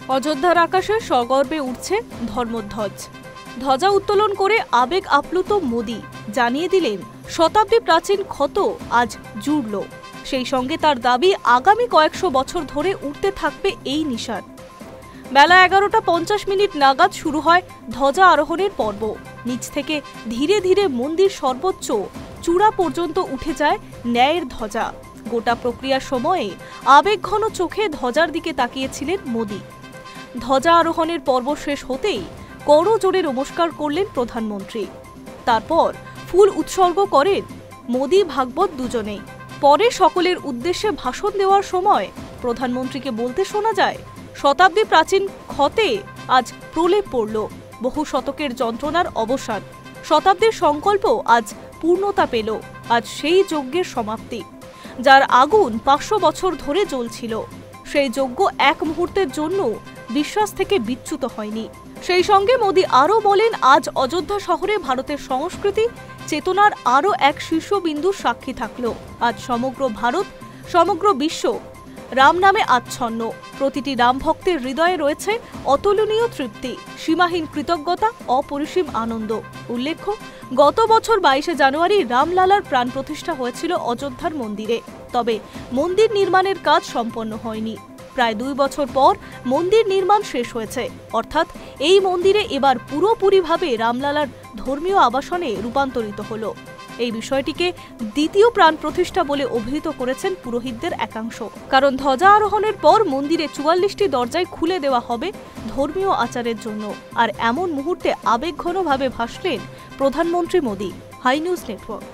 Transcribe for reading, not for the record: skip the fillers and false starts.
অযোধ্যার আকাশে সগর্বে উঠছে ধর্মধ্বজ। ধ্বজা উত্তোলন করে আবেগ আপ্লুত মোদি জানিয়ে দিলেন শতাব্দী প্রাচীন ক্ষত আজ জুড়ল। সেই সঙ্গে তার দাবি আগামী কয়েকশো বছর ধরে উঠতে থাকবে এই নিশান। বেলা 11:50 নাগাদ শুরু হয় ধ্বজা আরোহণের পর্ব। নিচ থেকে ধীরে ধীরে মন্দির সর্বোচ্চ চূড়া পর্যন্ত উঠে যায় ন্যায়ের ধ্বজা। গোটা প্রক্রিয়ার সময়ে আবেগঘন চোখে ধ্বজার দিকে তাকিয়েছিলেন মোদি। ধ্বজা আরোহণের পর্ব শেষ হতেই করজোড়ে নমস্কার করলেন প্রধানমন্ত্রী। তারপর ফুল উৎসর্গ করেন মোদি ভাগবত দুজনেই। পরে সকলের উদ্দেশ্যে ভাষণ দেওয়ার সময় প্রধানমন্ত্রীকে বলতে শোনা যায়, শতাব্দী প্রাচীন ক্ষতে আজ প্রলেপ পড়ল, বহু শতকের যন্ত্রণার অবসান, শতাব্দীর সংকল্প আজ পূর্ণতা পেল। আজ সেই যজ্ঞের সমাপ্তি, যার আগুন 500 বছর ধরে জ্বলছিল। সেই যজ্ঞ এক মুহূর্তের জন্য বিশ্বাস থেকে বিচ্যুত হয়নি। সেই সঙ্গে মোদি আরও বলেন, আজ অযোধ্যা শহরে ভারতের সংস্কৃতি চেতনার আরও এক শীর্ষবিন্দুর সাক্ষী থাকল। আজ সমগ্র ভারত, সমগ্র বিশ্ব রাম নামে আচ্ছন্ন। প্রতিটি রাম ভক্তের হৃদয়ে রয়েছে অতুলনীয় তৃপ্তি, সীমাহীন কৃতজ্ঞতা, অপরিসীম আনন্দ। উল্লেখ্য, গত বছর 22শে জানুয়ারি রামলালার প্রাণ প্রতিষ্ঠা হয়েছিল অযোধ্যার মন্দিরে। তবে মন্দির নির্মাণের কাজ সম্পন্ন হয়নি। প্রায় 2 বছর পর মন্দির নির্মাণ শেষ হয়েছে। অর্থাৎ এই মন্দিরে এবার পুরোপুরিভাবে রামলালার ধর্মীয় আবাসনে রূপান্তরিত হলো। এই বিষয়টিকে দ্বিতীয় প্রাণ প্রতিষ্ঠা বলে অভিহিত করেছেন পুরোহিতদের একাংশ। কারণ ধ্বজা আরোহণের পর মন্দিরে 44টি দরজায় খুলে দেওয়া হবে ধর্মীয় আচারের জন্য। আর এমন মুহূর্তে আবেগঘনভাবে ভাসলেন প্রধানমন্ত্রী মোদি। High news network.